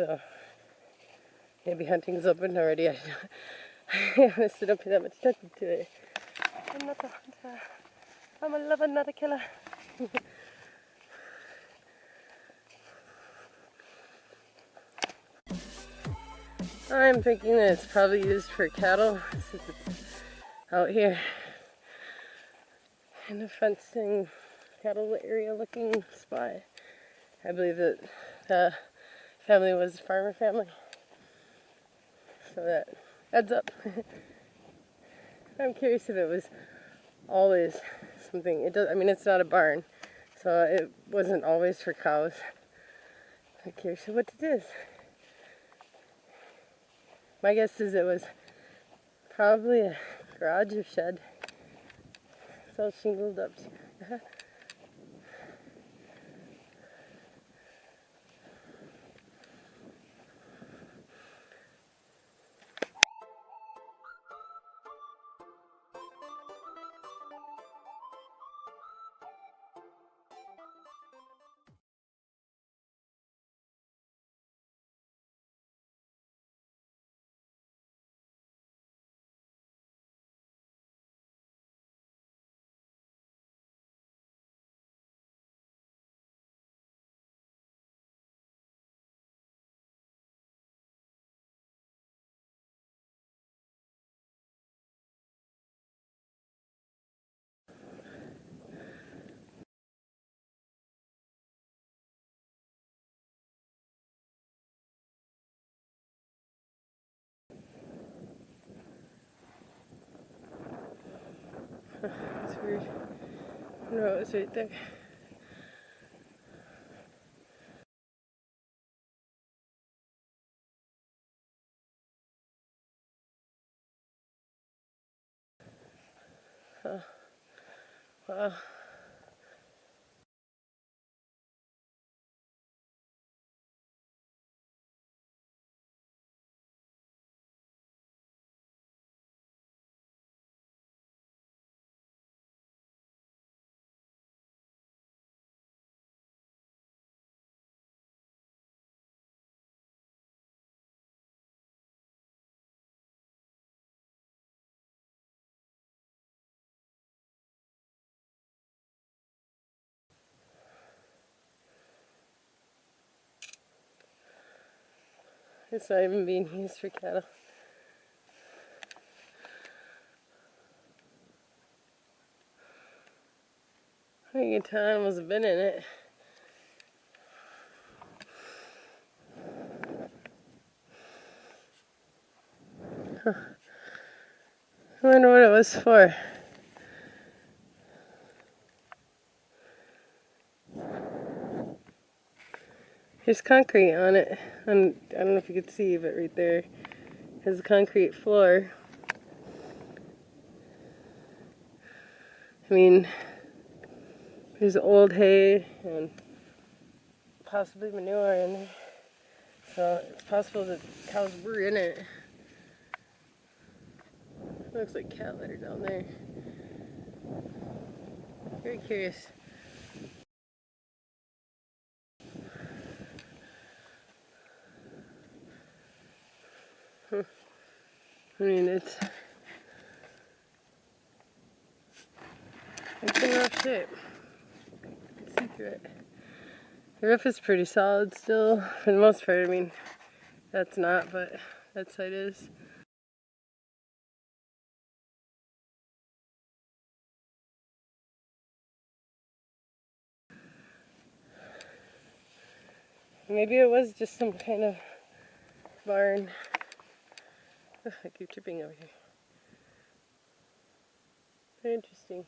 so maybe hunting's open already. I honestly don't pay that much attention to it. I'm not a hunter. I'm a lover, not a killer. I'm thinking that it's probably used for cattle since it's out here in a fencing cattle area looking spot. I believe that the family was a farmer family, so that adds up. I'm curious if it was always something. It does. I mean, it's not a barn, so it wasn't always for cows. I'm curious what it is. My guess is it was probably a garage or shed. It's all shingled up. It's weird. No, it was right there. Oh, wow. It's not even being used for cattle. I think you can tell animals have been in it. Huh. I wonder what it was for. There's concrete on it. I don't know if you could see, but right there has a concrete floor. I mean, there's old hay and possibly manure in there. So it's possible that cows were in it. Looks like cat litter down there. Very curious. I mean, it's in rough shape. You can see through it. The roof is pretty solid still, for the most part. I mean, that's not, but that side is. Maybe it was just some kind of barn. Ugh, I keep tripping over here. Very interesting.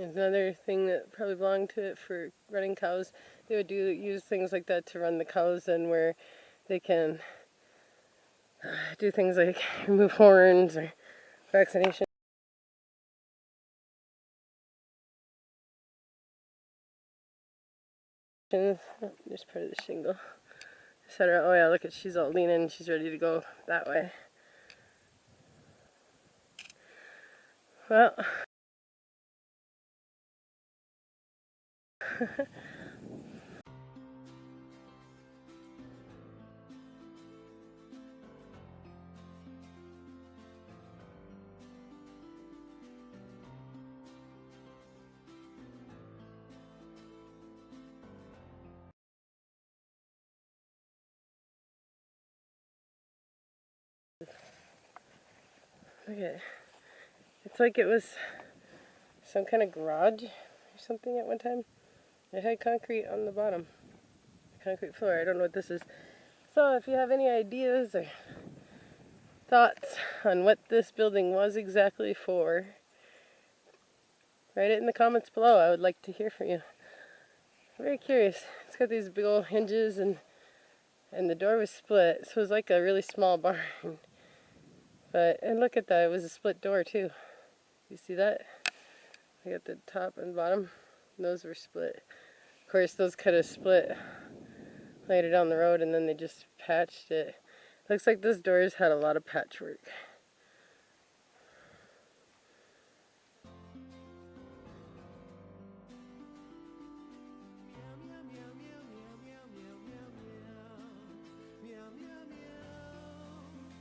There's another thing that probably belonged to it for running cows. They would use things like that to run the cows, and where they can do things like remove horns or vaccination. Oh, there's part of the shingle. Set her. Oh yeah, look at, she's all leaning. She's ready to go that way. Well. Look at it. It's like it was some kind of garage or something at one time. It had concrete on the bottom, concrete floor. I don't know what this is. So if you have any ideas or thoughts on what this building was exactly for, write it in the comments below. I would like to hear from you. I'm very curious. It's got these big old hinges, and the door was split, so it was like a really small barn. And look at that, it was a split door too. You see that? I got the top and bottom. Those were split. Of course, those could have split later down the road, and then they just patched it. Looks like this door's had a lot of patchwork.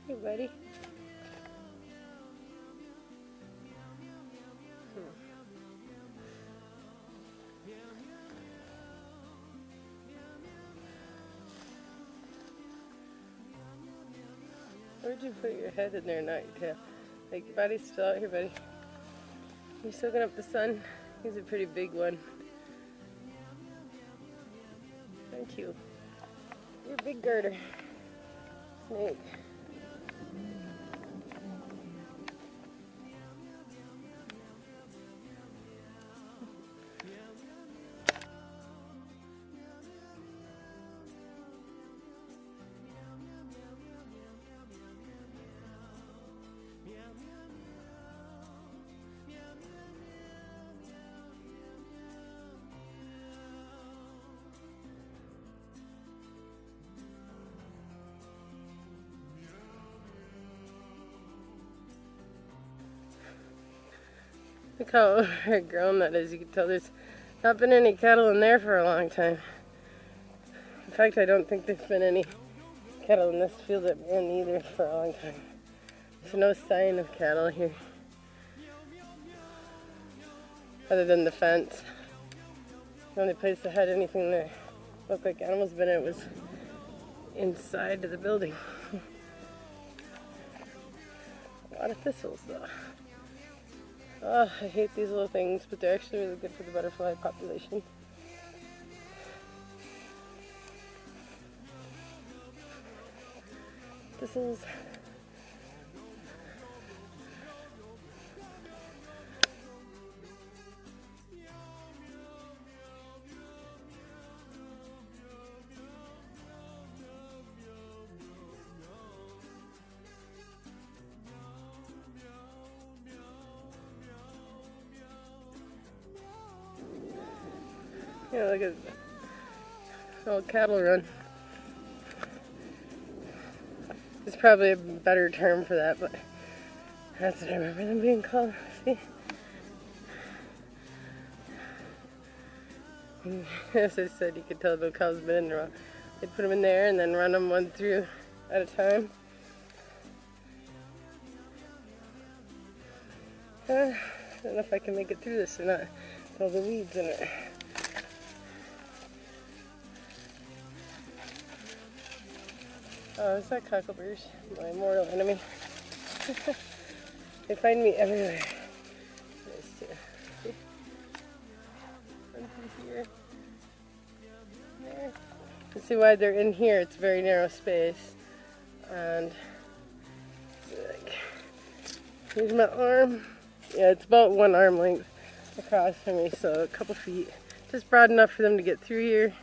Hey, buddy. Where'd you put your head in there, not your tail? Like, your body's still out here, buddy. You're soaking up the sun. He's a pretty big one. Aren't you? You're a big girder. Snake. Look how overgrown that is. You can tell there's not been any cattle in there for a long time. In fact, I don't think there's been any cattle in this field that we're in either for a long time. There's no sign of cattle here, other than the fence. The only place that had anything that looked like animals been in it was inside of the building. A lot of thistles though. Oh, I hate these little things, but they're actually really good for the butterfly population. Thistles. Yeah, look at the old cattle run. There's probably a better term for that, but that's what I remember them being called. See? And as I said, you could tell the cows been in there. They put them in there and then run them one through at a time. I don't know if I can make it through this or not. With all the weeds in it. Oh, is that cockleburrs? My mortal enemy. They find me everywhere. Nice too. See? Run through here. There. You see why they're in here? It's a very narrow space. And like, here's my arm. Yeah, it's about one arm length. across from me, so a couple feet. Just broad enough for them to get through here.